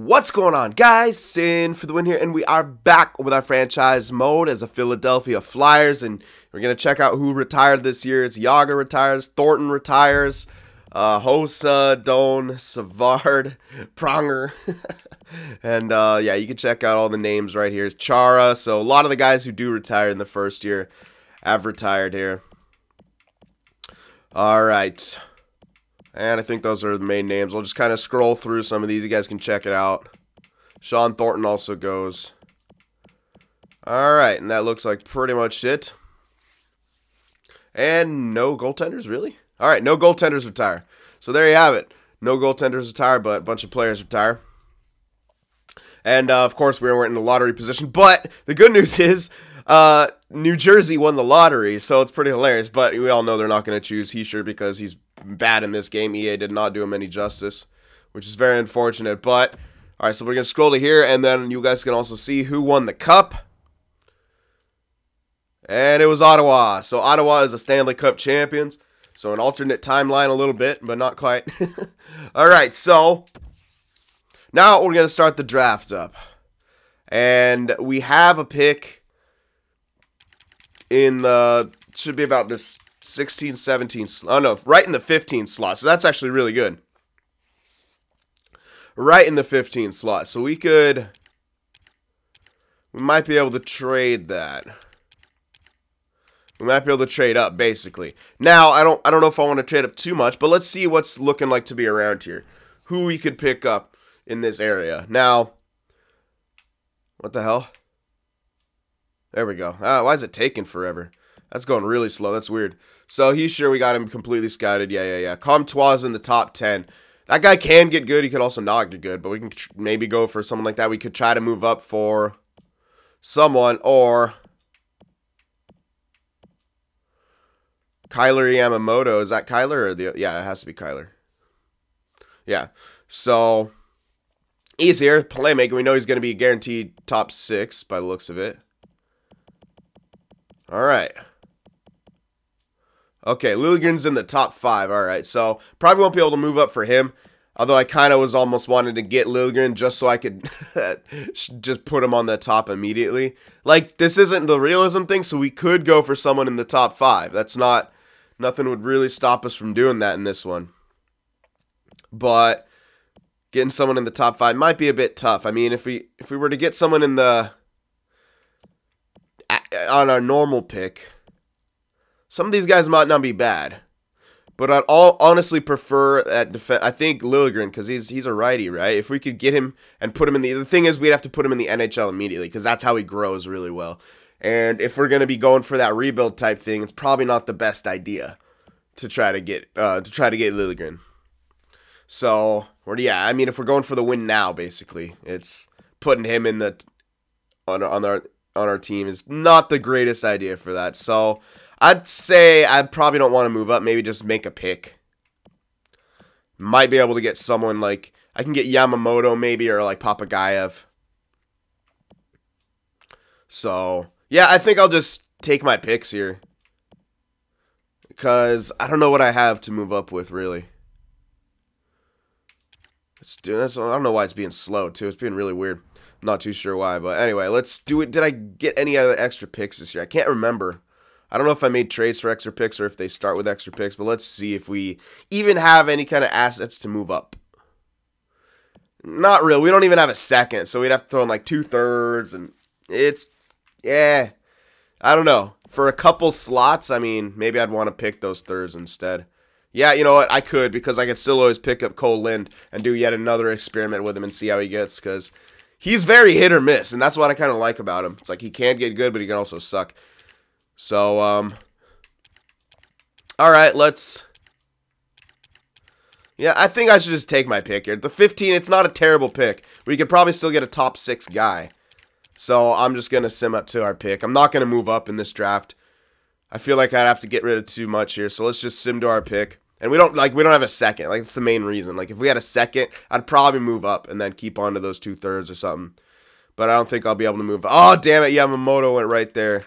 What's going on, guys? Cyn for the win here, and we are back with our franchise mode as a Philadelphia Flyers, and we're going to check out who retired this year. It's Yager retires, Thornton retires, Hossa, Doan, Savard, Pronger, and yeah, you can check out all the names right here. It's Chara, so a lot of the guys who do retire in the first year have retired here. All right. And I think those are the main names. We'll just kind of scroll through some of these. You guys can check it out. Sean Thornton also goes. All right, and that looks like pretty much it. And no goaltenders, really? All right, no goaltenders retire. So there you have it. No goaltenders retire, but a bunch of players retire. And, of course, we weren't in the lottery position. But the good news is New Jersey won the lottery, so it's pretty hilarious. But we all know they're not going to choose Heischer because he's bad in this game. EA did not do him any justice, which is very unfortunate. But, all right, so we're going to scroll to here, and then you guys can also see who won the cup. And it was Ottawa. So Ottawa is the Stanley Cup champions. So an alternate timeline a little bit, but not quite. All right, so now we're going to start the draft up. And we have a pick in the, should be about this 16, 17, oh no, right in the 15 slot. So that's actually really good. Right in the 15 slot. So we might be able to trade that. We might be able to trade up, basically. Now, I don't know if I want to trade up too much, but let's see what's looking like to be around here. Who we could pick up in this area. Now, what the hell? There we go. Ah, why is it taking forever? That's going really slow. That's weird. So he's sure we got him completely scouted. Yeah. Comtois in the top 10. That guy can get good. He can also not get good, but we can maybe go for someone like that. We could try to move up for someone, or Kyler Yamamoto. Is that Kyler or the? Yeah, it has to be Kyler. Yeah. So he's here, playmaker. We know he's going to be guaranteed top 6 by the looks of it. All right. Okay, Liljegren's in the top 5. All right, so probably won't be able to move up for him. Although I kind of was almost wanting to get Liljegren just so I could just put him on the top immediately. Like, this isn't the realism thing, so we could go for someone in the top 5. That's not, nothing would really stop us from doing that in this one. But getting someone in the top 5 might be a bit tough. I mean, if we were to get someone in the on our normal pick, some of these guys might not be bad, but I'd honestly prefer at defense. I think Liljegren, because he's a righty, right? If we could get him and put him in the thing is we'd have to put him in the NHL immediately because that's how he grows really well. And if we're gonna be going for that rebuild type thing, it's probably not the best idea to try to get Liljegren. So, or yeah, I mean, if we're going for the win now, basically, it's putting him in the on our team is not the greatest idea for that. So I'd say I probably don't want to move up. Maybe just make a pick. Might be able to get someone like, I can get Yamamoto maybe, or like Papagayev. So yeah, I think I'll just take my picks here, because I don't know what I have to move up with, really. Let's do this. I don't know why it's being slow too. It's being really weird. I'm not too sure why, but anyway, let's do it. Did I get any other extra picks this year? I can't remember. I don't know if I made trades for extra picks or if they start with extra picks, but let's see if we even have any kind of assets to move up. Not real. We don't even have a second, so we'd have to throw in like 2/3, and it's, yeah, I don't know. For a couple slots, I mean, maybe I'd want to pick those thirds instead. Yeah, you know what? I could, because I could still always pick up Cole Lind and do yet another experiment with him and see how he gets, because he's very hit or miss, and that's what I kind of like about him. It's like he can get good, but he can also suck. So, all right, yeah, I think I should just take my pick here. The 15, it's not a terrible pick. We could probably still get a top 6 guy. So I'm just going to sim up to our pick. I'm not going to move up in this draft. I feel like I'd have to get rid of too much here. So let's just sim to our pick. And we don't have a second. Like, that's the main reason. Like, if we had a second, I'd probably move up and then keep on to those 2/3 or something. But I don't think I'll be able to move. Oh, damn it. Yamamoto went right there.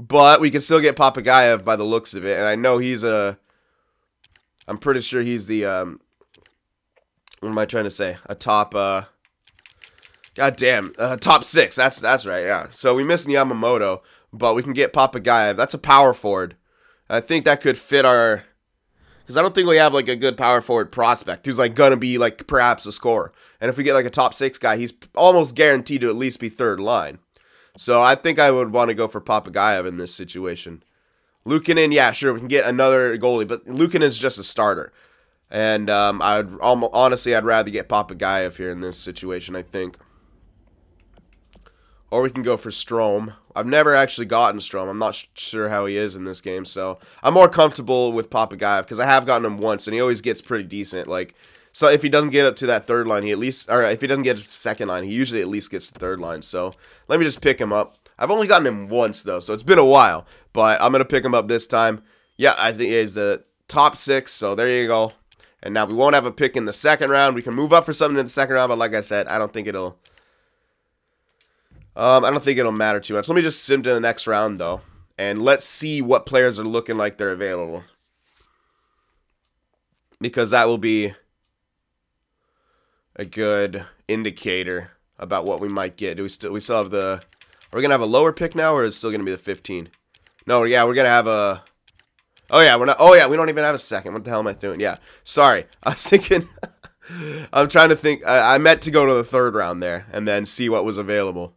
But we can still get Papagayev by the looks of it. And I know he's I'm pretty sure he's the What am I trying to say? A top, goddamn, top 6. That's right, yeah. So we missed Yamamoto, but we can get Papagayev. That's a power forward. I think that could fit our... Because I don't think we have, like, a good power forward prospect who's, like, going to be, like, perhaps a scorer. And if we get, like, a top 6 guy, he's almost guaranteed to at least be third line. So I think I would want to go for Papagayev in this situation. Luukkonen, yeah, sure, we can get another goalie, but Luukkonen's just a starter. And honestly, I'd rather get Papagayev here in this situation, I think. Or we can go for Strome. I've never actually gotten Strome. I'm not sure how he is in this game, so I'm more comfortable with Papagayev because I have gotten him once, and he always gets pretty decent. Like, so if he doesn't get up to that third line, he at least, or if he doesn't get to the second line, he usually at least gets the third line. So let me just pick him up. I've only gotten him once though, so it's been a while, but I'm gonna pick him up this time. Yeah, I think he's the top 6. So there you go. And now we won't have a pick in the second round. We can move up for something in the second round, but like I said, I don't think it'll matter too much. Let me just sim to the next round though, and let's see what players are looking like they're available, because that will be a good indicator about what we might get. We still have the... Are we gonna have a lower pick now, or is it still gonna be the 15? No, yeah, we're gonna have a... Oh yeah, we're not... Oh yeah, we don't even have a second. What the hell am I doing? Yeah, sorry. I was thinking... I'm trying to think. I meant to go to the third round there and then see what was available.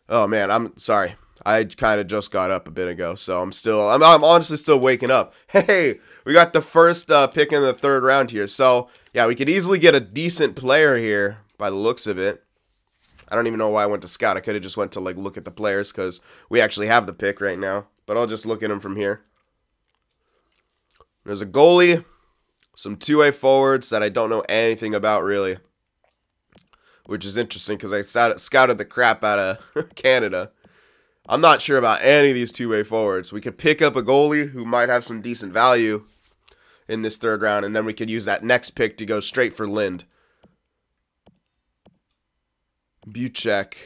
Oh man, I'm sorry. I kind of just got up a bit ago, so I'm honestly still waking up. Hey, we got the first pick in the third round here. So yeah, we could easily get a decent player here by the looks of it. I don't even know why I went to scout. I could have just went to like look at the players because we actually have the pick right now. But I'll just look at them from here. There's a goalie, some two-way forwards that I don't know anything about really, which is interesting because I scouted the crap out of Canada. I'm not sure about any of these two-way forwards. We could pick up a goalie who might have some decent value in this third round, and then we could use that next pick to go straight for Lind. Buchek.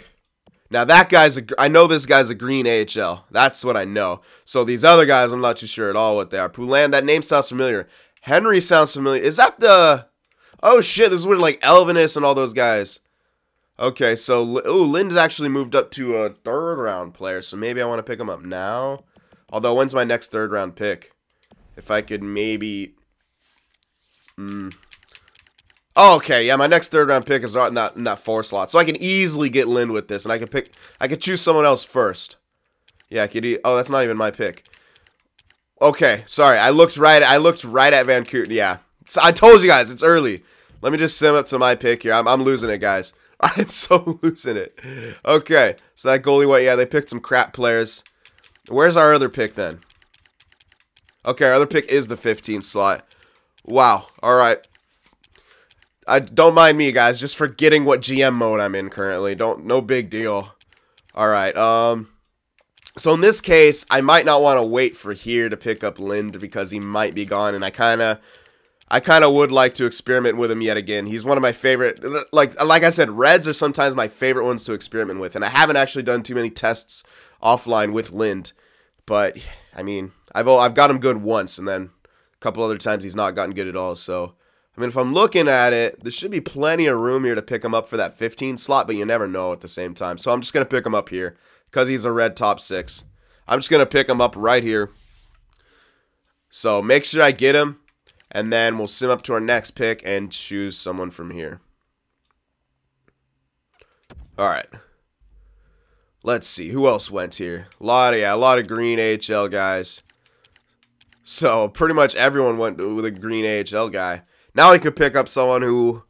Now that guy's I know this guy's a green AHL. That's what I know. So these other guys, I'm not too sure at all what they are. Poulin, that name sounds familiar. Henry sounds familiar. Is that the... Oh shit, this is where like Elvinus and all those guys. Okay, so Lind's actually moved up to a third round player, so maybe I want to pick him up now. Although, when's my next third round pick? If I could maybe... Oh, okay, yeah, my next third round pick is not in that 4 slot, so I can easily get Lind with this, and I could choose someone else first. Yeah, I could. Oh, that's not even my pick. Okay, sorry, I looked right at Vancouver. Yeah, so I told you guys it's early. Let me just sim up to my pick here. I'm losing it, guys. I'm so losing it. Okay, so that goalie, what? Yeah, they picked some crap players. Where's our other pick then? Okay, our other pick is the 15 slot. Wow. All right. Don't mind me, guys. Just forgetting what GM mode I'm in currently. No big deal. All right. So in this case, I might not want to wait for here to pick up Lind because he might be gone, and I kind of would like to experiment with him yet again. He's one of my favorite. Like I said, Reds are sometimes my favorite ones to experiment with, and I haven't actually done too many tests offline with Lind. But I mean, I've got him good once, and then a couple other times he's not gotten good at all. So. I mean, if I'm looking at it, there should be plenty of room here to pick him up for that 15 slot, but you never know at the same time. So I'm just going to pick him up here because he's a red top 6. I'm just going to pick him up right here. So make sure I get him, and then we'll sim up to our next pick and choose someone from here. All right. Let's see. Who else went here? A lot of green AHL guys. So pretty much everyone went with a green AHL guy. Now we could pick up someone who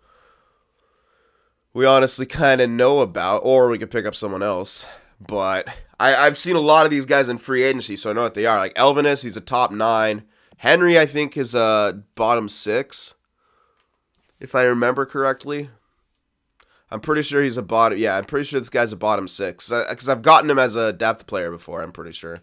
we honestly kind of know about, or we could pick up someone else. But I've seen a lot of these guys in free agency, so I know what they are. Like Elvinus, he's a top 9. Henry, I think, is a bottom 6, if I remember correctly. I'm pretty sure he's a bottom... Yeah, I'm pretty sure this guy's a bottom 6, because I've gotten him as a depth player before, I'm pretty sure.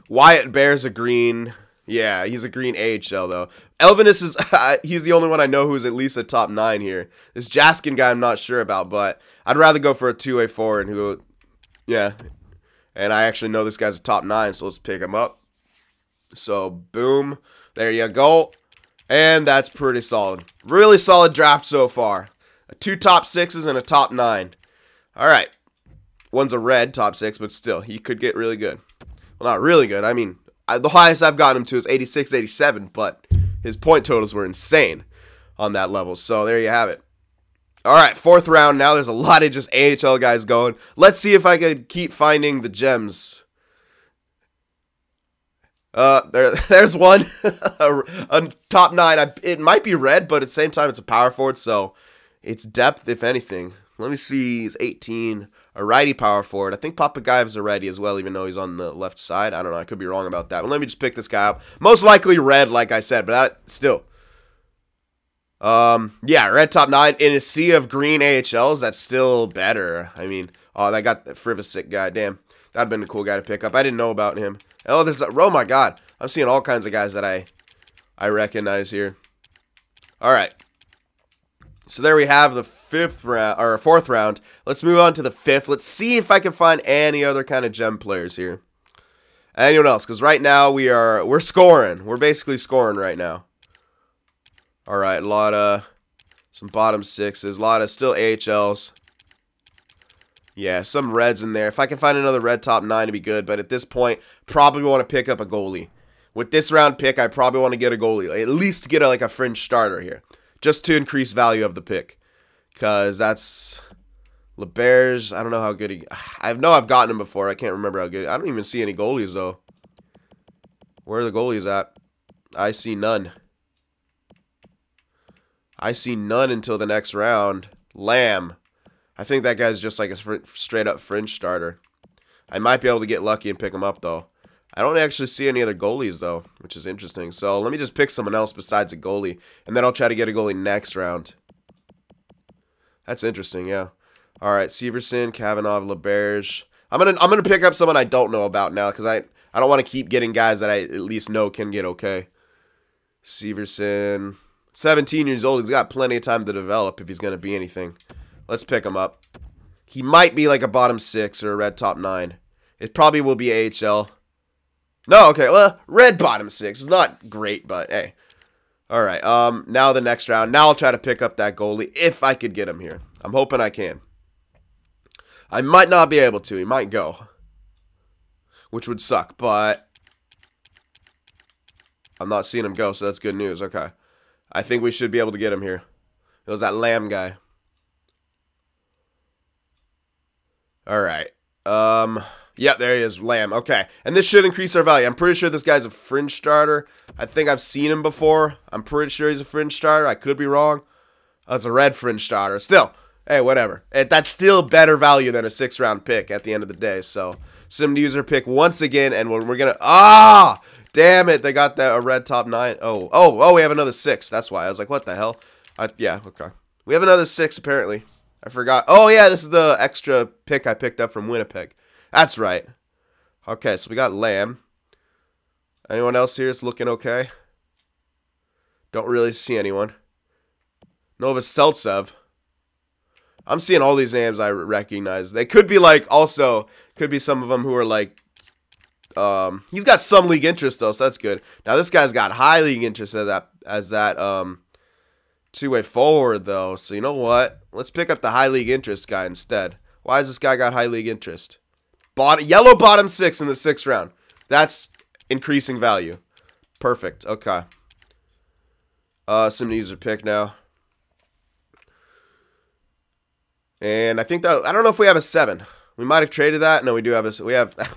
Wyatt Bear's a green... Yeah, he's a green AHL, though. Elvinus is... he's the only one I know who's at least a top 9 here. This Jaskin guy I'm not sure about, but I'd rather go for a two-way forward who... Yeah. And I actually know this guy's a top 9, so let's pick him up. So, boom. There you go. And that's pretty solid. Really solid draft so far. 2 top 6s and a top 9. All right. One's a red top 6, but still, he could get really good. Well, not really good. I mean, the highest I've gotten him to is 86, 87, but his point totals were insane on that level. So there you have it. All right, 4th round. Now there's a lot of just AHL guys going. Let's see if I could keep finding the gems. There's one. A top 9. It might be red, but at the same time, it's a power forward, so it's depth, if anything. Let me see. He's 18. A righty power forward. I think Papagaev's a righty as well, even though he's on the left side. I don't know. I could be wrong about that. But let me just pick this guy up. Most likely red, like I said, but still. Yeah, red top 9 in a sea of green AHLs. That's still better. I mean, oh, I got the Frivisic guy. Damn, that'd been a cool guy to pick up. I didn't know about him. Oh, my God, I'm seeing all kinds of guys that I recognize here. All right, so there we have the 5th round or 4th round. Let's move on to the 5th. Let's see if I can find any other kind of gem players here. Anyone else? Because right now we're scoring. We're basically scoring right now. All right, a lot of some bottom 6s, a lot of still AHLs. Yeah, some reds in there. If I can find another red top 9 to be good, but at this point, probably want to pick up a goalie. With this round pick, I probably want to get a goalie, at least get like a fringe starter here, just to increase value of the pick. Because that's LeBerge. I don't know how good he. I know I've gotten him before. I can't remember how good. I don't even see any goalies though. Where are the goalies at? I see none. I see none until the next round. Lamb. I think that guy's just like a straight up fringe starter. I might be able to get lucky and pick him up though. I don't actually see any other goalies though, which is interesting. So let me just pick someone else besides a goalie, and then I'll try to get a goalie next round. That's interesting, yeah. All right, Severson, Kavanagh, LeBerge. I'm gonna pick up someone I don't know about now because I don't want to keep getting guys that I at least know can get okay. Severson, 17 years old. He's got plenty of time to develop if he's gonna be anything. Let's pick him up. He might be like a bottom 6 or a red top 9. It probably will be AHL. No, okay, well, red bottom 6 is not great, but hey. All right, now the next round. Now I'll try to pick up that goalie if I could get him here. I'm hoping I can. I might not be able to. He might go, which would suck, but I'm not seeing him go, so that's good news. Okay. I think we should be able to get him here. It was that Lamb guy. All right. Yep, there he is, Lamb. Okay, and this should increase our value. I'm pretty sure this guy's a fringe starter. I think I've seen him before. I'm pretty sure he's a fringe starter. I could be wrong. Oh, it's a red fringe starter. Still, hey, whatever. That's still better value than a 6th-round pick at the end of the day. So, sim user pick once again, and we're gonna. Ah, damn it! They got that a red top 9. Oh, we have another 6. That's why I was like, what the hell? Yeah, okay. We have another 6 apparently. I forgot. Oh yeah, this is the extra pick I picked up from Winnipeg. That's right. Okay, so we got Lamb. Anyone else here is looking okay? Don't really see anyone. Novoseltsev. I'm seeing all these names I recognize. They could be like, also, could be some of them who are like, he's got some league interest though, so that's good. Now this guy's got high league interest as that two-way forward though. So you know what? Let's pick up the high league interest guy instead. Why has this guy got high league interest? Yellow bottom 6 in the 6th round. That's increasing value. Perfect. Okay. Sim user pick now. And I think that I don't know if we have a 7. We might have traded that. No, we do have a we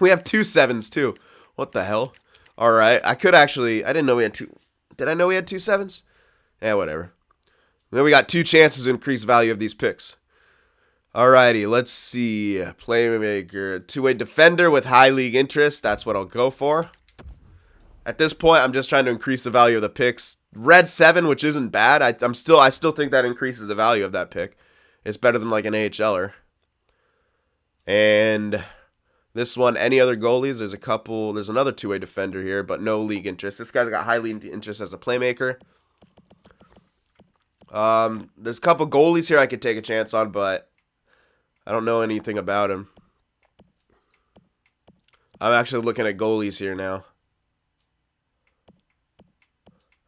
have 2 7s too. What the hell? All right. I could actually I didn't know we had 2. Did I know we had 2 7s? Yeah, whatever. Then we got 2 chances to increase value of these picks. Alrighty, let's see. Playmaker, 2-way defender with high league interest. That's what I'll go for. At this point, I'm just trying to increase the value of the picks. Red 7, which isn't bad. I still think that increases the value of that pick. It's better than like an AHLer. And this one, any other goalies? There's a couple. There's another 2-way defender here, but no league interest. This guy's got high league interest as a playmaker. There's a couple goalies here I could take a chance on, but I don't know anything about him. I'm actually looking at goalies here now.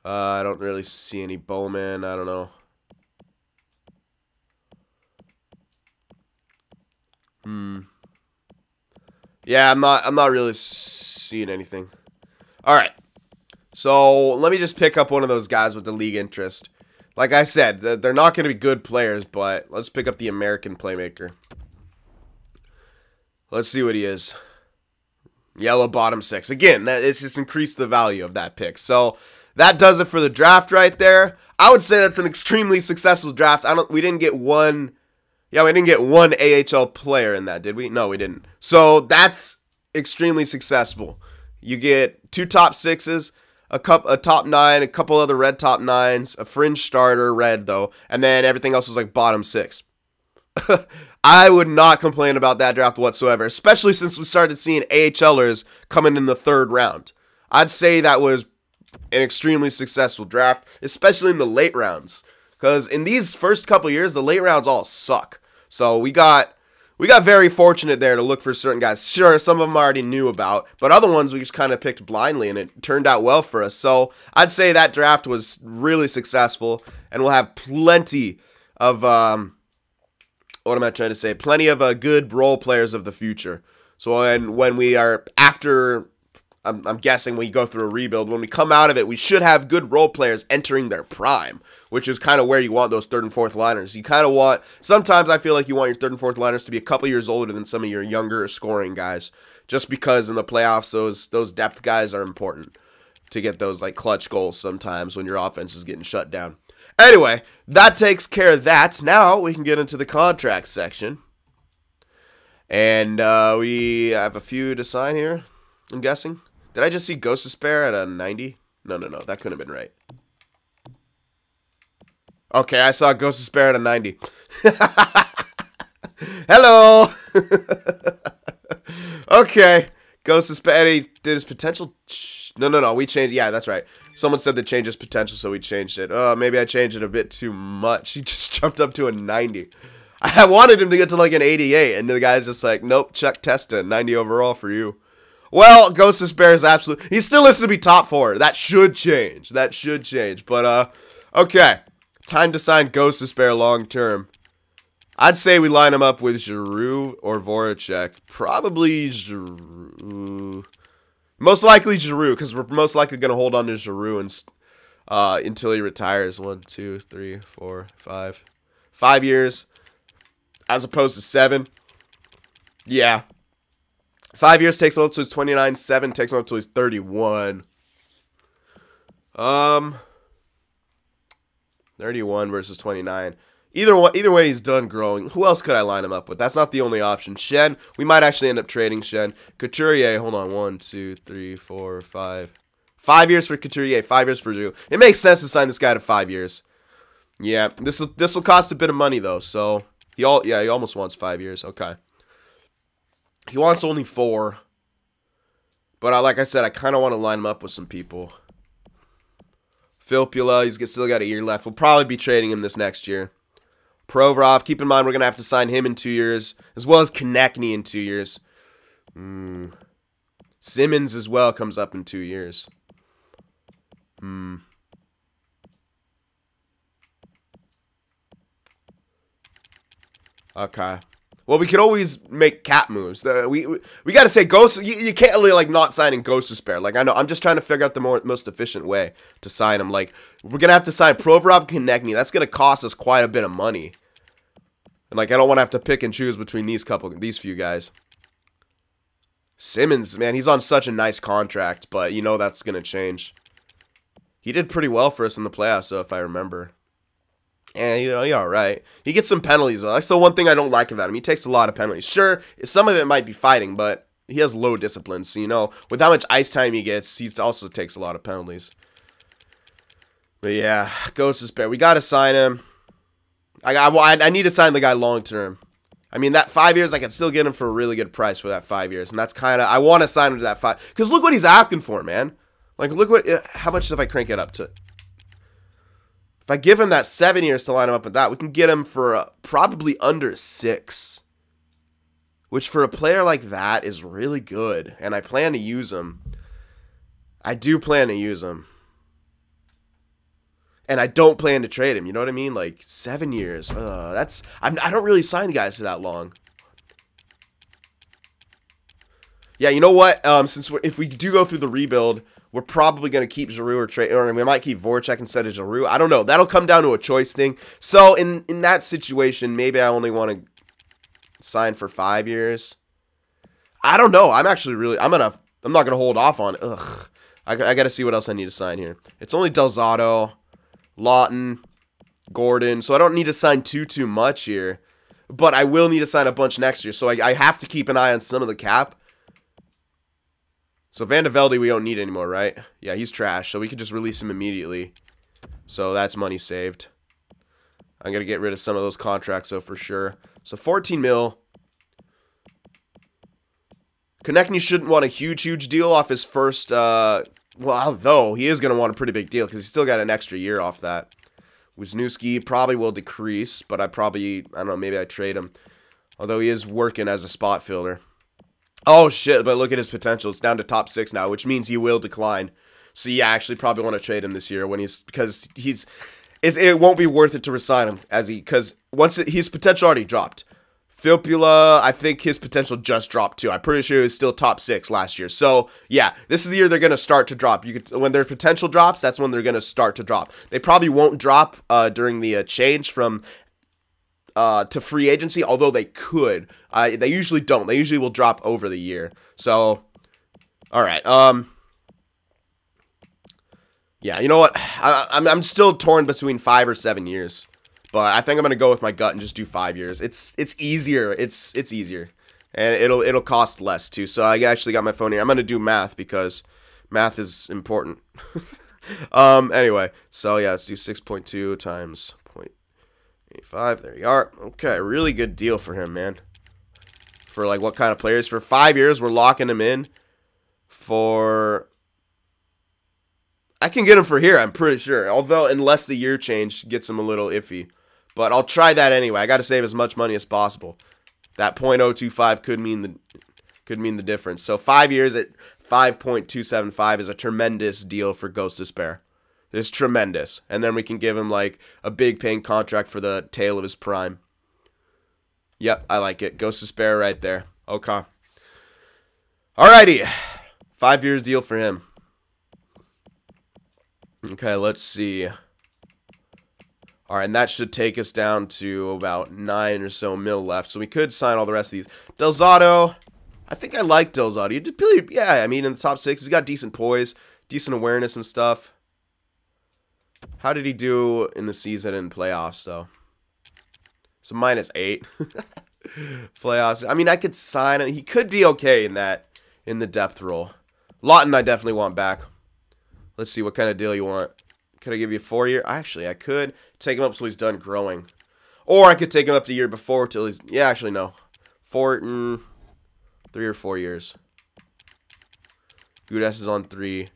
I don't really see any Bowman. I don't know. Yeah, I'm not really seeing anything. All right. So let me just pick up one of those guys with the league interest. Like I said, they're not going to be good players, but let's pick up the American playmaker. Let's see what he is. Yellow bottom 6. Again, it's just increased the value of that pick. So that does it for the draft right there. I would say that's an extremely successful draft. We didn't get one. Yeah, we didn't get one AHL player in that, did we? No, we didn't. So that's extremely successful. You get 2 top 6s, a top 9, a couple other red top 9s, a fringe starter, red though, and then everything else is like bottom 6. I would not complain about that draft whatsoever, especially since we started seeing AHLers coming in the 3rd round. I'd say that was an extremely successful draft, especially in the late rounds. Because in these first couple years, the late rounds all suck. So we got very fortunate there to look for certain guys. Sure, some of them I already knew about, but other ones we just kind of picked blindly, and it turned out well for us. So I'd say that draft was really successful, and we'll have plenty of what am I trying to say? Plenty of good role players of the future. So when we are after, I'm guessing when you go through a rebuild, when we come out of it, we should have good role players entering their prime, which is kind of where you want those 3rd and 4th liners. You kind of want, sometimes I feel like you want your 3rd and 4th liners to be a couple years older than some of your younger scoring guys, just because in the playoffs, those depth guys are important to get those like clutch goals sometimes when your offense is getting shut down. Anyway, that takes care of that. Now we can get into the contract section. And we have a few to sign here, I'm guessing. Did I just see Ghost Despair at a 90? No, that couldn't have been right. Okay, I saw Ghost Despair at a 90. Hello! Okay, Ghost Despair, he did his potential... No, we changed... Yeah, that's right. Someone said to change his potential, so we changed it. Oh, maybe I changed it a bit too much. He just jumped up to a 90. I wanted him to get to like an 88, and the guy's just like, nope, check Testa, 90 overall for you. Well, Ghost Despair is absolute. He still has to be top 4. That should change. But, okay. Time to sign Ghost Despair long term. I'd say we line him up with Giroux or Voracek. Probably Giroux. Most likely Giroux, because we're most likely going to hold on to Giroux until he retires. 1, 2, 3, 4, 5. 5 years as opposed to 7. Yeah. 5 years takes him up to his 29. 7 takes him up to his 31. 31 versus 29. Either way, he's done growing. Who else could I line him up with? That's not the only option. Shen, we might actually end up trading Shen. Couturier, hold on. 1, 2, 3, 4, 5. 5 years for Couturier, 5 years for Giroux. It makes sense to sign this guy to 5 years. Yeah, this will cost a bit of money though. So he almost wants 5 years. Okay, he wants only 4. But like I said, I kind of want to line him up with some people. Filppula, he's still got a year left. We'll probably be trading him this next year. Provorov, keep in mind we're going to have to sign him in 2 years, as well as Konechny in 2 years. Simmons as well comes up in 2 years. Okay. Well, we could always make cap moves. We got to say Ghost. You can't really like not signing Ghost Despair. Like I know, I'm just trying to figure out the most efficient way to sign him. Like we're gonna have to sign Provorov and Konechny. That's gonna cost us quite a bit of money. And like I don't want to have to pick and choose between these few guys. Simmons, man, he's on such a nice contract, but you know that's gonna change. He did pretty well for us in the playoffs, though, if I remember. And, you know, he's all right. He gets some penalties, though. That's the one thing I don't like about him. He takes a lot of penalties. Sure, some of it might be fighting, but he has low discipline. So, you know, with how much ice time he gets, he also takes a lot of penalties. But, yeah, Ghost Despair. We got to sign him. I need to sign the guy long term. I mean, that 5 years, I can still get him for a really good price for that 5 years. And that's kind of, I want to sign him to that 5. Because look what he's asking for, man. Like, look how much if I crank it up to... If I give him that 7 years to line him up with that, we can get him for probably under 6. Which for a player like that is really good. And I plan to use him. I do plan to use him. and I don't plan to trade him. You know what I mean? Like 7 years. I don't really sign guys for that long. Yeah, you know what? If we do go through the rebuild, we're probably going to keep Giroux or we might keep Voracek instead of Giroux. I don't know. That'll come down to a choice thing. So in that situation, maybe I only want to sign for 5 years. I don't know. I'm not gonna hold off on it. Ugh. I gotta see what else I need to sign here. It's only Delzato, Lawton, Gordon, so I don't need to sign too much here. But I will need to sign a bunch next year, so I have to keep an eye on some of the cap. So Van de Velde we don't need anymore, right? Yeah, he's trash, so we could just release him immediately. So that's money saved. I'm gonna get rid of some of those contracts, though, for sure. So 14 mil. Konechny shouldn't want a huge deal off his first, well, though, he is going to want a pretty big deal because he's still got an extra year off that. Wisniewski probably will decrease, but I don't know, maybe I trade him. Although he is working as a spot fielder. Oh, shit, but look at his potential. It's down to top 6 now, which means he will decline. So, yeah, I actually probably want to trade him this year because it won't be worth it to resign him because his potential already dropped. Filppula, I think his potential just dropped too. I'm pretty sure he was still top 6 last year. So, yeah, this is the year they're going to start to drop. When their potential drops, that's when they're going to start to drop. They probably won't drop during the change from to free agency, although they could. They usually don't. They usually will drop over the year. So, all right. Yeah, you know what? I'm still torn between 5 or 7 years. But I think I'm gonna go with my gut and just do 5 years. It's easier. It's easier, and it'll cost less too. So I actually got my phone here. I'm gonna do math because math is important. Anyway, so yeah, let's do 6.2 times 0.85. There you are. Okay, really good deal for him, man. For like what kind of players? For 5 years, we're locking him in. For I can get him for here. I'm pretty sure. Although unless the year change gets him a little iffy. But I'll try that anyway. I got to save as much money as possible. That .025 could mean the difference. So 5 years at 5.275 is a tremendous deal for Ghost Despair. It's tremendous. And then we can give him like a big paying contract for the tail of his prime. Yep, I like it. Ghost Despair right there. Okay. Alrighty. 5 years deal for him. Okay, let's see. All right, and that should take us down to about 9 or so mil left. So we could sign all the rest of these. Delzato, I think I like Delzato. He did really, yeah, I mean, in the top 6, he's got decent poise, decent awareness and stuff. How did he do in the season and playoffs, though? It's a -8. Playoffs. I mean, I could sign him. He could be okay in the depth role. Lawton, I definitely want back. Let's see what kind of deal you want. Could I give you a 4 year? Actually, I could take him up so he's done growing. Or I could take him up the year before till he's... Yeah, actually, no. 3 or 4 years. Gudas is on 3.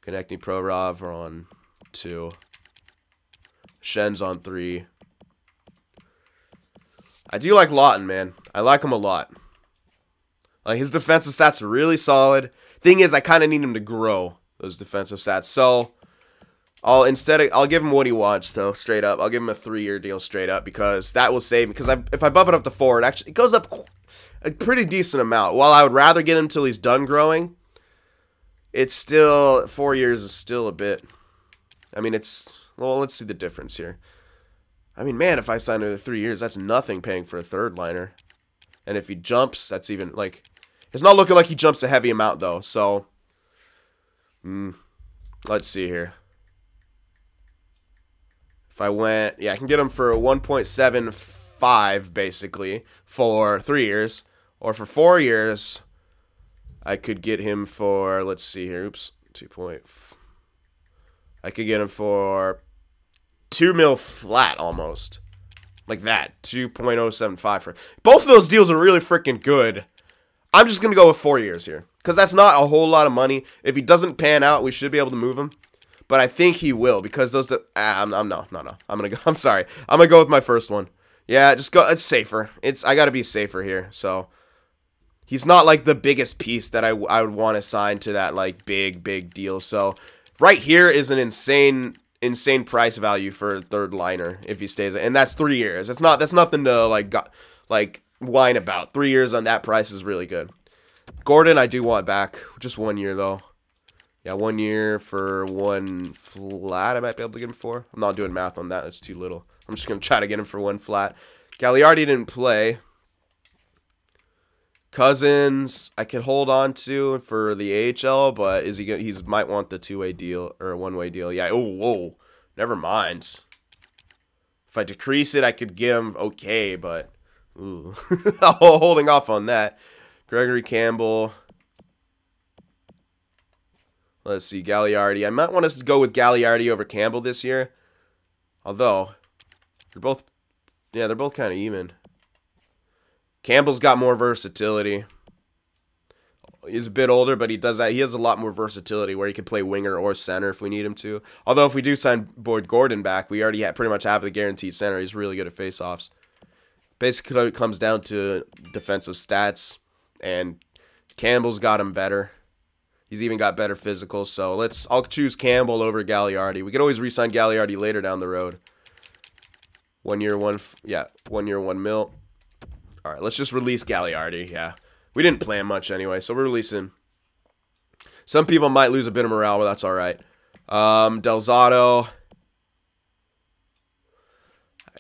CynFtWProductions are on 2. Shen's on 3. I do like Lawton, man. I like him a lot. Like, his defensive stats are really solid. Thing is, I kind of need him to grow those defensive stats. So... I'll give him what he wants, though, straight up. I'll give him a 3-year deal straight up because that will save me. Because if I bump it up to 4, it goes up a pretty decent amount. While I would rather get him until he's done growing, it's still 4 years is still a bit. I mean, well, let's see the difference here. I mean, man, if I sign him to 3 years, that's nothing paying for a third liner. And if he jumps, that's even like it's not looking like he jumps a heavy amount though. So, let's see here. If I went, yeah, I can get him for 1.75 basically for 3 years, or for 4 years, I could get him for, let's see here, oops, 2. I could get him for 2 mil flat almost, like that, 2.075 for. Both of those deals are really freaking good. I'm just gonna go with 4 years here because that's not a whole lot of money. If he doesn't pan out, we should be able to move him. But I think he will because those. No. I'm gonna go. I'm sorry. I'm gonna go with my first one. Yeah, just go. It's safer. I gotta be safer here. So he's not like the biggest piece that I would want to sign to that like big deal. So right here is an insane insane price value for a third liner if he stays, and that's 3 years. That's nothing to like whine about. 3 years on that price is really good. Gordon, I do want back. Just 1 year though. Yeah, 1 year for 1 flat. I might be able to get him for. I'm not doing math on that. That's too little. I'm just gonna try to get him for 1 flat. Gagliardi didn't play. Cousins, I could hold on to for the AHL, but is he gonna? He's might want the 2-way deal or a 1-way deal. Yeah. Oh, whoa. Never mind. If I decrease it, I could get him okay, but ooh, holding off on that. Gregory Campbell. Let's see, Gagliardi. I might want us to go with Gagliardi over Campbell this year. Although, they're both kind of even. Campbell's got more versatility. He's a bit older, but he does that. He has a lot more versatility where he can play winger or center if we need him to. Although if we do sign Boyd Gordon back, we already pretty much have the guaranteed center. He's really good at faceoffs. Basically, it comes down to defensive stats, and Campbell's got him better. He's even got better physicals. So I'll choose Campbell over Gagliardi. We could always re-sign Gagliardi later down the road. 1 year, 1 year, 1 mil. All right, let's just release Gagliardi. Yeah, we didn't play him much anyway, so we're releasing. Some people might lose a bit of morale, but that's all right. Del Zotto.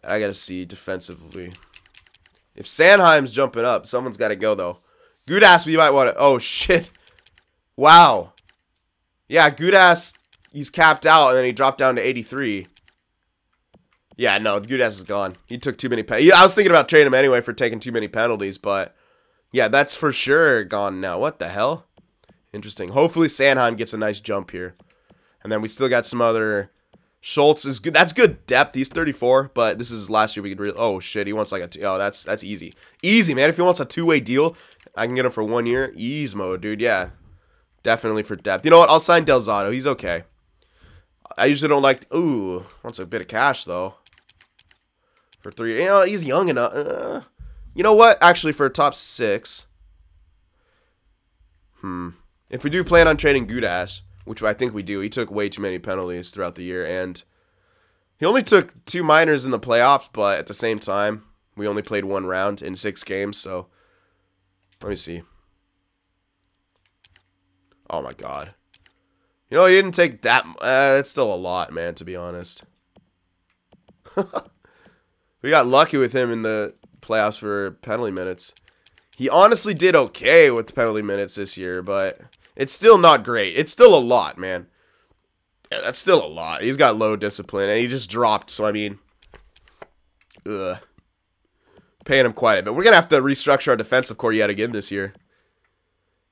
I gotta see defensively. If Sanheim's jumping up, someone's got to go though. Gudas, we might want to. Oh shit! Wow. Yeah, Gudas, he's capped out, and then he dropped down to 83. Yeah, no, Gudas is gone. He took too many penalties. I was thinking about trading him anyway for taking too many penalties, but yeah, that's for sure gone now. What the hell? Interesting. Hopefully Sanheim gets a nice jump here. And then we still got some other... Schultz is good. That's good depth. He's 34, but this is last year we could really... Oh, shit, he wants like a... Oh, that's easy. Easy, man. If he wants a 2-way deal, I can get him for 1 year. Ease mode, dude. Yeah, definitely for depth. You know what? I'll sign Del Zotto. He's okay. I usually don't like... Ooh, wants a bit of cash, though. For 3, you know, he's young enough. You know what? Actually, for a top 6. If we do plan on trading Gudas, which I think we do, he took way too many penalties throughout the year, and he only took 2 minors in the playoffs, but at the same time, we only played 1 round in 6 games, so let me see. Oh my god. You know, he didn't take that... It's still a lot, man, to be honest. We got lucky with him in the playoffs for penalty minutes. He honestly did okay with the penalty minutes this year, but it's still not great. It's still a lot, man. Yeah, that's still a lot. He's got low discipline, and he just dropped, so I mean... Ugh. Paying him quite a bit. We're going to have to restructure our defensive core yet again this year.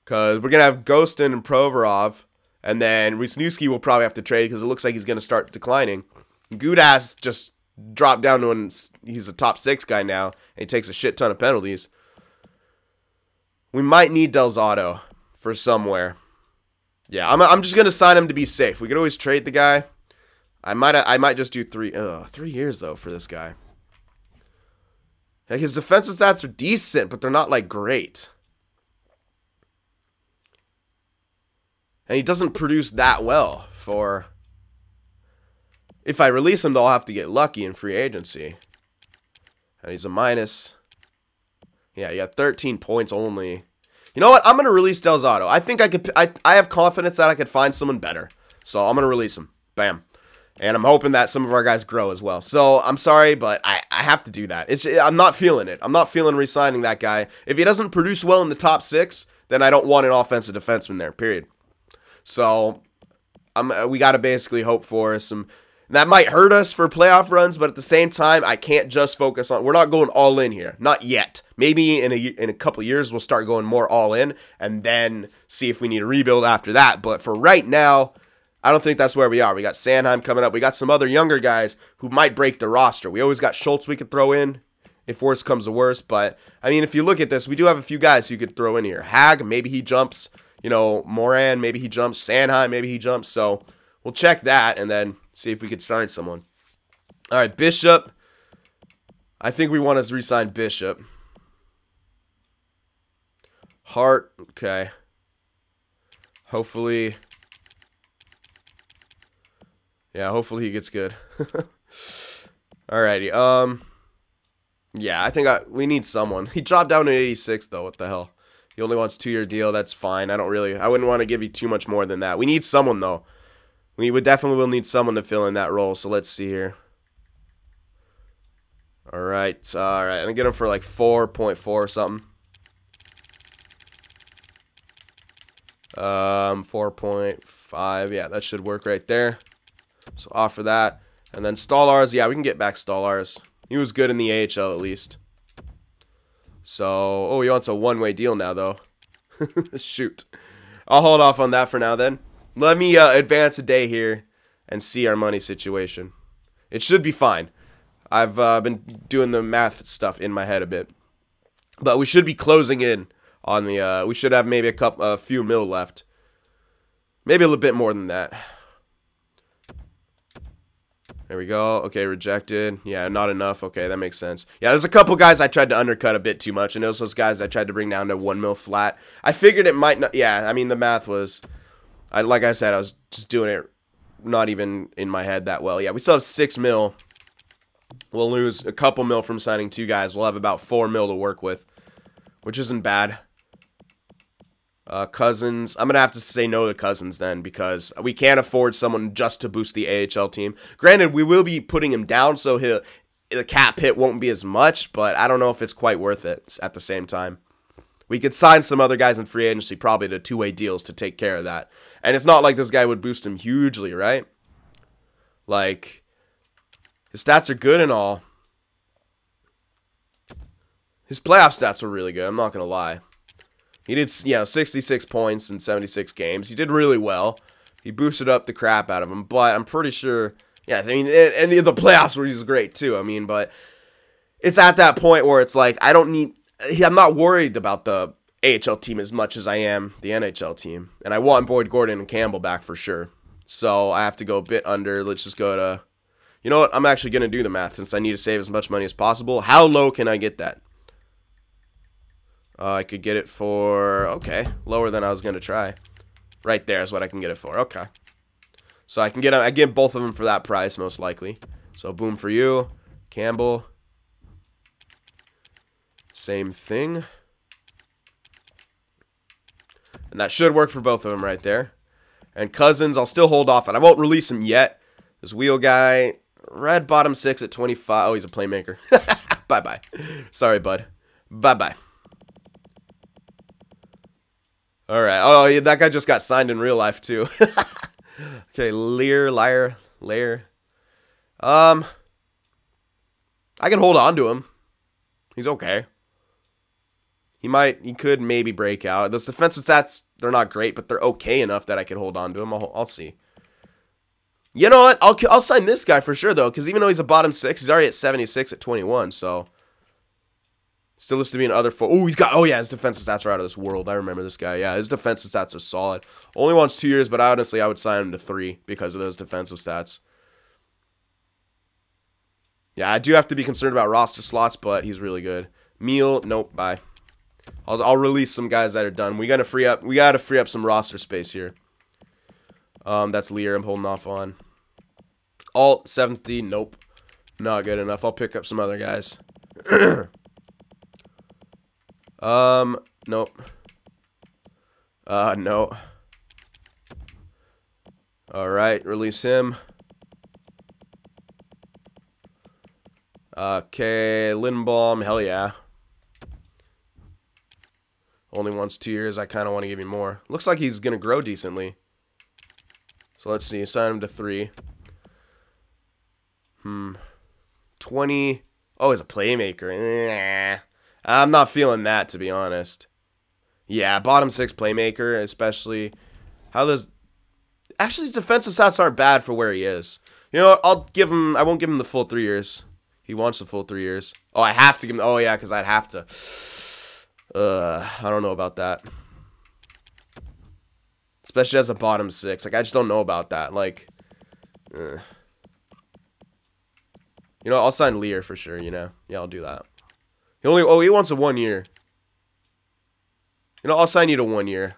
Because we're going to have Ghostin and Provorov, and then Wisniewski will probably have to trade because it looks like he's going to start declining. Gudas just... dropped down to when he's a top 6 guy now, and he takes a shit ton of penalties. We might need Del Zotto for somewhere. Yeah, I'm just gonna sign him to be safe. We could always trade the guy. I might just do 3 years though for this guy. Like, his defensive stats are decent, but they're not like great. And he doesn't produce that well for... If I release him, though, I'll have to get lucky in free agency. And he's a minus. Yeah, you have 13 points only. You know what? I'm going to release Del Zotto. I think I could... I have confidence that I could find someone better. So I'm going to release him. Bam. And I'm hoping that some of our guys grow as well. So I'm sorry, but I have to do that. I'm not feeling it. I'm not feeling re-signing that guy. If he doesn't produce well in the top 6, then I don't want an offensive defenseman there, period. So we got to basically hope for some... That might hurt us for playoff runs, but at the same time, I can't just focus on... We're not going all in here. Not yet. Maybe in a couple years, we'll start going more all in, and then see if we need to rebuild after that. But for right now, I don't think that's where we are. We got Sanheim coming up. We got some other younger guys who might break the roster. We always got Schultz we could throw in if worse comes to worse. But, I mean, if you look at this, we do have a few guys you could throw in here. Hag, maybe he jumps. You know, Moran, maybe he jumps. Sanheim, maybe he jumps. So we'll check that and then see if we could sign someone. All right, Bishop. I think we want to re-sign Bishop. Hart, okay. Hopefully. Yeah, hopefully he gets good. Alrighty. Yeah, I think we need someone. He dropped down to 86 though. What the hell? He only wants 2-year deal. That's fine. I wouldn't want to give you too much more than that. We need someone though. We would definitely will need someone to fill in that role. So let's see here. All right. I'm gonna get him for like 4.4 or something. 4.5. Yeah, that should work right there. So offer that, and then Stolarz. Yeah, we can get back Stolarz. He was good in the AHL at least. So, he wants a one-way deal now though. Shoot. I'll hold off on that for now then. Let me advance a day here and see our money situation. It should be fine. I've been doing the math stuff in my head a bit. But we should be closing in on the, we should have maybe a few mil left. Maybe a little bit more than that. There we go. Okay, rejected. Yeah, not enough. Okay, that makes sense. Yeah, there's a couple guys I tried to undercut a bit too much, and those guys I tried to bring down to 1 mil flat. I figured it might not. Yeah, I mean, the math was, like I said, I was just doing it not even in my head that well. Yeah, we still have 6 mil. We'll lose a couple mil from signing 2 guys. We'll have about 4 mil to work with, which isn't bad. Cousins. I'm going to have to say no to Cousins then, because we can't afford someone just to boost the AHL team. Granted, we will be putting him down, so the cap hit won't be as much, but I don't know if it's quite worth it at the same time. We could sign some other guys in free agency, probably to 2-way deals to take care of that. And it's not like this guy would boost him hugely, right? Like, his stats are good and all. His playoff stats were really good, I'm not going to lie. He did, 66 points in 76 games. He did really well. He boosted up the crap out of him, but I'm pretty sure, yeah, I mean, and the playoffs where he's great too. I mean, but it's at that point where it's like, I'm not worried about the AHL team as much as I am the NHL team. And I want Boyd Gordon and Campbell back for sure. So I have to go a bit under. Let's just go to, you know what? I'm actually going to do the math since I need to save as much money as possible. How low can I get that? I could get it for, okay, lower than I was going to try. Right there is what I can get it for. Okay. So I get both of them for that price, most likely. So boom for you. Campbell. Same thing. And that should work for both of them right there. And Cousins, I'll still hold off on. I won't release him yet. This wheel guy, red bottom 6 at 25. Oh, he's a playmaker. Bye-bye. Sorry, bud. Bye-bye. All right. Oh, yeah, that guy just got signed in real life too. Okay, Lair. I can hold on to him. He's okay. He could maybe break out. Those defensive stats, they're not great, but they're okay enough that I can hold on to him. I'll see. You know what? I'll sign this guy for sure though, because even though he's a bottom 6, he's already at 76 at 21. So. Still listed to be in other 4. Oh, yeah, his defensive stats are out of this world. I remember this guy. Yeah, his defensive stats are solid. Only wants 2 years, but honestly, I would sign him to 3 because of those defensive stats. Yeah, I do have to be concerned about roster slots, but he's really good. Meal, nope, bye. I'll release some guys that are done. We gotta free up some roster space here. That's Lear I'm holding off on. Alt 70, nope. Not good enough. I'll pick up some other guys. Nope. No. Alright, release him. Okay, Lindblom, hell yeah. Only wants 2 years, I kind of want to give him more. Looks like he's going to grow decently. So let's see, sign him to 3. 20. Oh, he's a playmaker. I'm not feeling that, to be honest. Yeah, bottom 6 playmaker, especially. Actually, his defensive stats aren't bad for where he is. You know what? I won't give him the full 3 years. He wants the full 3 years. Oh, I have to give him. Oh, yeah, because I'd have to. I don't know about that. Especially as a bottom 6. Like, I just don't know about that. Like, you know, I'll sign Lear for sure, you know. Yeah, I'll do that. He wants a 1 year. You know, I'll sign you to 1 year.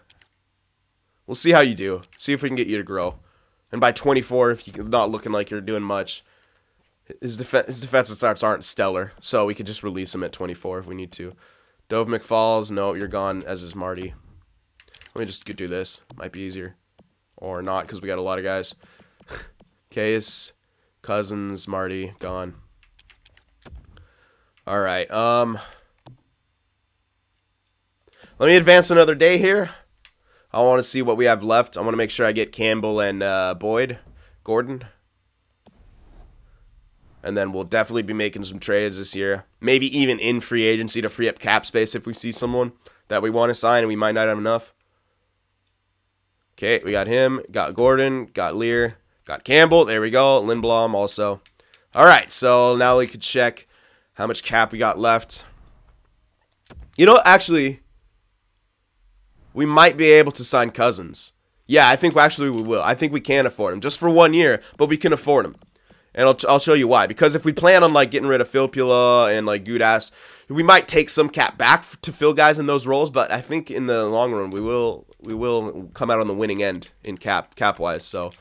We'll see how you do. See if we can get you to grow. And by 24, if you're not looking like you're doing much, his defensive stats aren't stellar. So we could just release him at 24 if we need to. Dove McFalls, no, you're gone, as is Marty. Let me just do this. Might be easier. Or not, because we got a lot of guys. Case, Cousins, Marty, gone. Alright, let me advance another day here. I want to see what we have left. I want to make sure I get Campbell and Gordon. And then we'll definitely be making some trades this year. Maybe even in free agency to free up cap space if we see someone that we want to sign and we might not have enough. Okay, we got him, got Gordon, got Lear, got Campbell. There we go. Lindblom also. All right, so now we could check how much cap we got left. You know, actually, we might be able to sign Cousins. Yeah, I think actually we will. I think we can afford him just for 1 year, but we can afford him. And I'll show you why. Because if we plan on like getting rid of Filppula and like Gudas, we might take some cap back to fill guys in those roles. But I think in the long run we will come out on the winning end in cap wise. So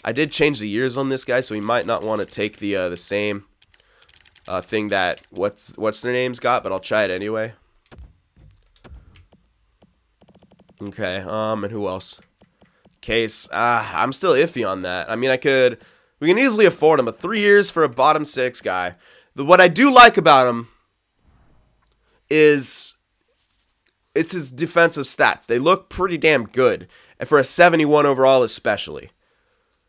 I did change the years on this guy, so we might not want to take the same thing that what's their names got, but I'll try it anyway. Okay, and who else? Case. I'm still iffy on that. I mean, we can easily afford him, but 3 years for a bottom 6 guy. What I do like about him is it's his defensive stats. They look pretty damn good, and for a 71 overall especially.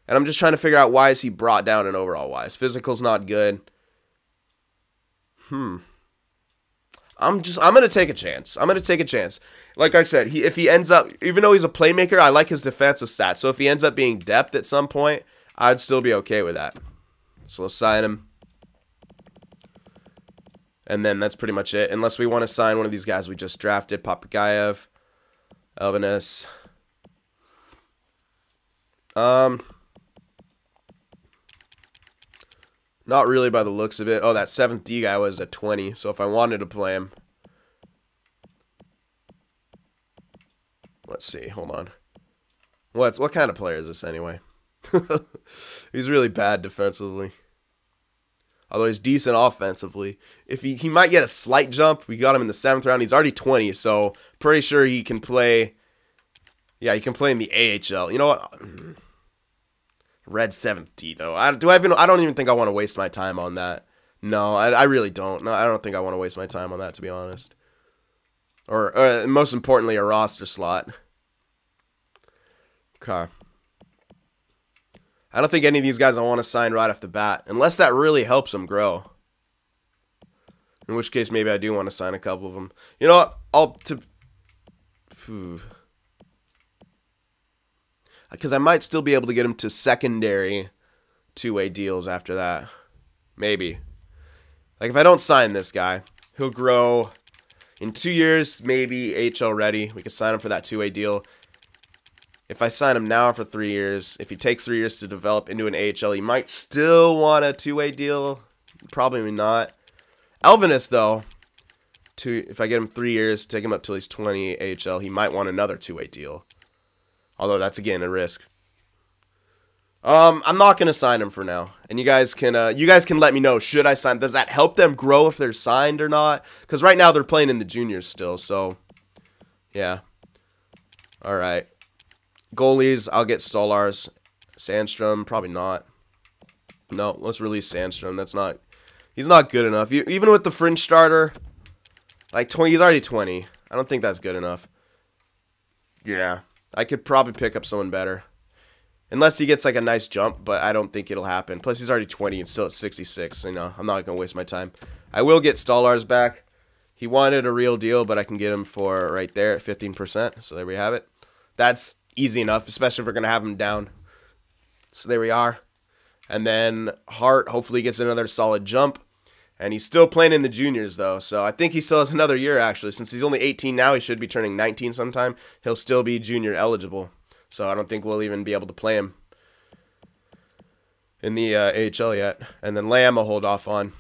And I'm just trying to figure out why is he brought down in overall wise. Physical's not good. I'm gonna take a chance. I'm gonna take a chance. Like I said, if he ends up, even though he's a playmaker, I like his defensive stats. So if he ends up being depth at some point, I'd still be okay with that. So let's sign him. And then that's pretty much it. Unless we want to sign one of these guys we just drafted. Papagayev. Elvenes. Not really by the looks of it. Oh, that 7th D guy was a 20. So if I wanted to play him. Let's see. Hold on. What kind of player is this anyway? He's really bad defensively. Although he's decent offensively. If he might get a slight jump. We got him in the 7th round. He's already 20, so pretty sure he can play. Yeah, he can play in the AHL. You know what? Red 7th D though. I don't even think I want to waste my time on that. No, I really don't. No, I don't think I want to waste my time on that, to be honest. Or most importantly, a roster slot. Okay. I don't think any of these guys I want to sign right off the bat, unless that really helps them grow. In which case, maybe I do want to sign a couple of them. You know what? Because I might still be able to get him to secondary two-way deals after that. Maybe. Like, if I don't sign this guy, he'll grow in 2 years, maybe HL ready. We could sign him for that two-way deal. If I sign him now for 3 years, if he takes 3 years to develop into an AHL, he might still want a two-way deal. Probably not. Elvenes, though, if I get him 3 years, take him up till he's 20 AHL, he might want another two-way deal. Although that's, again, a risk. I'm not going to sign him for now. And you guys can let me know, should I sign? Does that help them grow if they're signed or not? Because right now they're playing in the juniors still, so yeah. All right. Goalies, I'll get Stolars. Sandstrom, probably not. No, let's release Sandstrom. He's not good enough. Even with the fringe starter, like 20, he's already 20. I don't think that's good enough. Yeah, I could probably pick up someone better. Unless he gets like a nice jump, but I don't think it'll happen. Plus, he's already 20 and still at 66. So, you know, I'm not going to waste my time. I will get Stolars back. He wanted a real deal, but I can get him for right there at 15%. So there we have it. That's easy enough, especially if we're going to have him down. So there we are. And then Hart hopefully gets another solid jump. And he's still playing in the juniors, though. So I think he still has another year, actually. Since he's only 18 now, he should be turning 19 sometime. He'll still be junior eligible. So I don't think we'll even be able to play him in the AHL yet. And then Lamb I'll hold off on.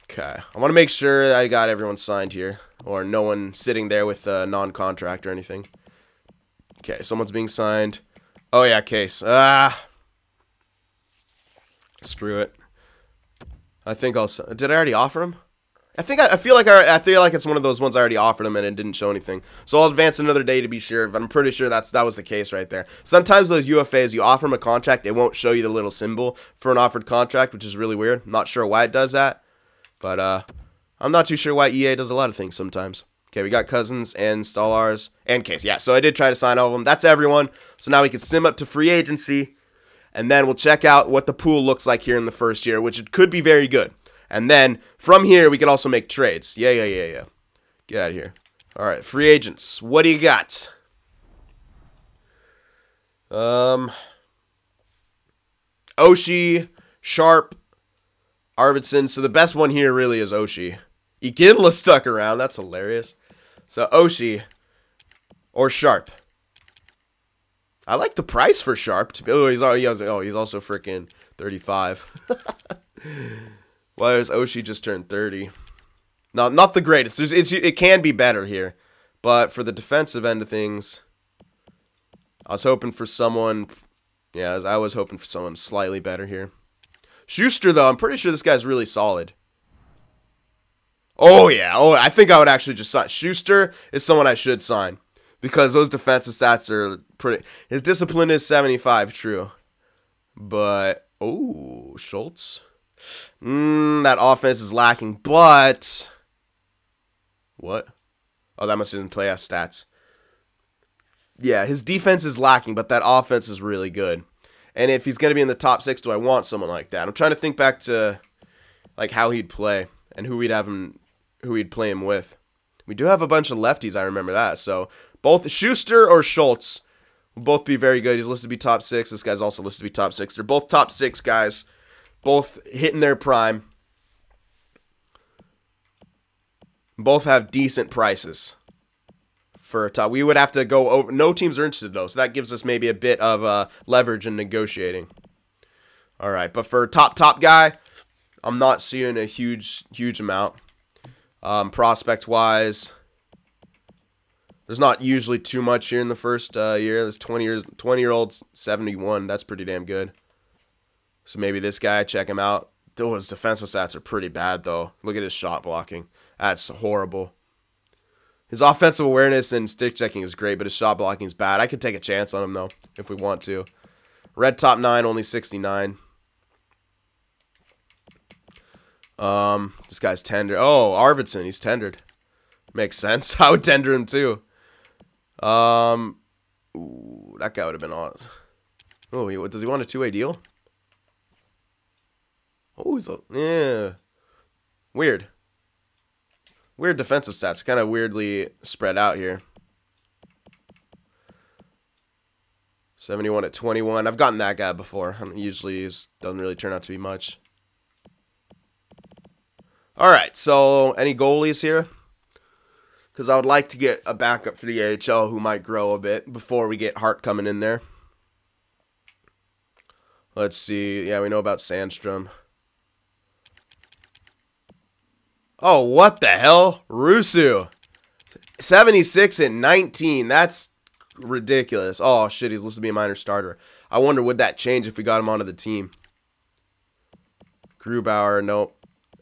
Okay. I want to make sure I got everyone signed here. Or no one sitting there with a non-contract or anything. Okay, someone's being signed. Oh, yeah, Case. Screw it. I think I'll. Did I already offer him? I feel like it's one of those ones I already offered him and it didn't show anything. So I'll advance another day to be sure, but I'm pretty sure that was the case right there. Sometimes those UFAs, you offer them a contract, it won't show you the little symbol for an offered contract, which is really weird. I'm not sure why it does that, but I'm not too sure why EA does a lot of things sometimes. Okay, we got Cousins and Stolarz and Case. Yeah, so I did try to sign all of them. That's everyone. So now we can sim up to free agency, and then we'll check out what the pool looks like here in the first year, which it could be very good. And then, from here, we could also make trades. Yeah. Get out of here. All right, free agents. What do you got? Oshie, Sharp, Arvidsson. So the best one here really is Oshie. Iginla stuck around. That's hilarious. So Oshie or Sharp. I like the price for Sharp. He's also freaking 35. Why does Oshie just turned 30? Not the greatest. It can be better here. But for the defensive end of things, I was hoping for someone... Yeah, I was hoping for someone slightly better here. Schuster, though, I'm pretty sure this guy's really solid. Oh, yeah. Oh, I think I would actually just sign. Schuster is someone I should sign. Because those defensive stats are pretty... His discipline is 75, true. But... Oh, Schultz... that offense is lacking, but... What? Oh, that must have been playoff stats. Yeah, his defense is lacking, but that offense is really good. And if he's going to be in the top 6, do I want someone like that? I'm trying to think back to like how he'd play and who he'd play him with. We do have a bunch of lefties, I remember that. So both Schuster or Schultz will both be very good. He's listed to be top 6. This guy's also listed to be top 6. They're both top 6 guys. Both hitting their prime. Both have decent prices for a top. We would have to go over. No teams are interested though, so that gives us maybe a bit of leverage in negotiating. All right, but for top guy, I'm not seeing a huge amount. Prospect wise, there's not usually too much here in the first year. There's 20-year-old 71. That's pretty damn good. So maybe this guy, check him out. Though his defensive stats are pretty bad, though. Look at his shot blocking. That's horrible. His offensive awareness and stick checking is great, but his shot blocking is bad. I could take a chance on him, though, if we want to. Red top 9, only 69. This guy's tender. Oh, Arvidsson, he's tendered. Makes sense. I would tender him, too. Ooh, that guy would have been awesome. Oh, does he want a 2-way deal? Oh, yeah. Weird. Weird defensive stats. Kind of weirdly spread out here. 71 at 21. I've gotten that guy before. Usually doesn't really turn out to be much. All right, so any goalies here? Because I would like to get a backup for the AHL who might grow a bit before we get Hart coming in there. Let's see. Yeah, we know about Sandstrom. Oh, what the hell? Rusu. 76 and 19. That's ridiculous. Oh, shit. He's listed to be a minor starter. I wonder, would that change if we got him onto the team? Grubauer, nope.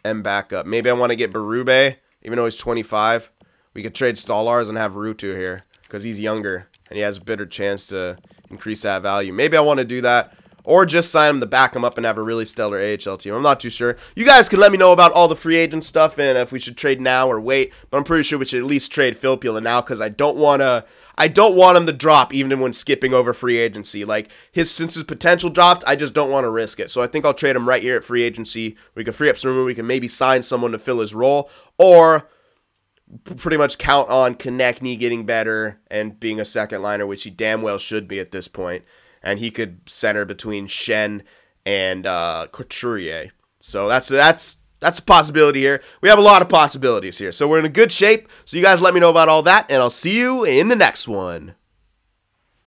M backup. Maybe I want to get Berube, even though he's 25. We could trade Stolarz and have Rutu here because he's younger and he has a better chance to increase that value. Maybe I want to do that. Or just sign him to back him up and have a really stellar AHL team. I'm not too sure. You guys can let me know about all the free agent stuff and if we should trade now or wait. But I'm pretty sure we should at least trade Filppula now because I don't want him to drop even when skipping over free agency. Like since his potential dropped, I just don't want to risk it. So I think I'll trade him right here at free agency. We can free up some room. We can maybe sign someone to fill his role, or pretty much count on Konechny getting better and being a second liner, which he damn well should be at this point. And he could center between Shen and Couturier. So that's a possibility here. We have a lot of possibilities here. So we're in a good shape. So you guys let me know about all that, and I'll see you in the next one.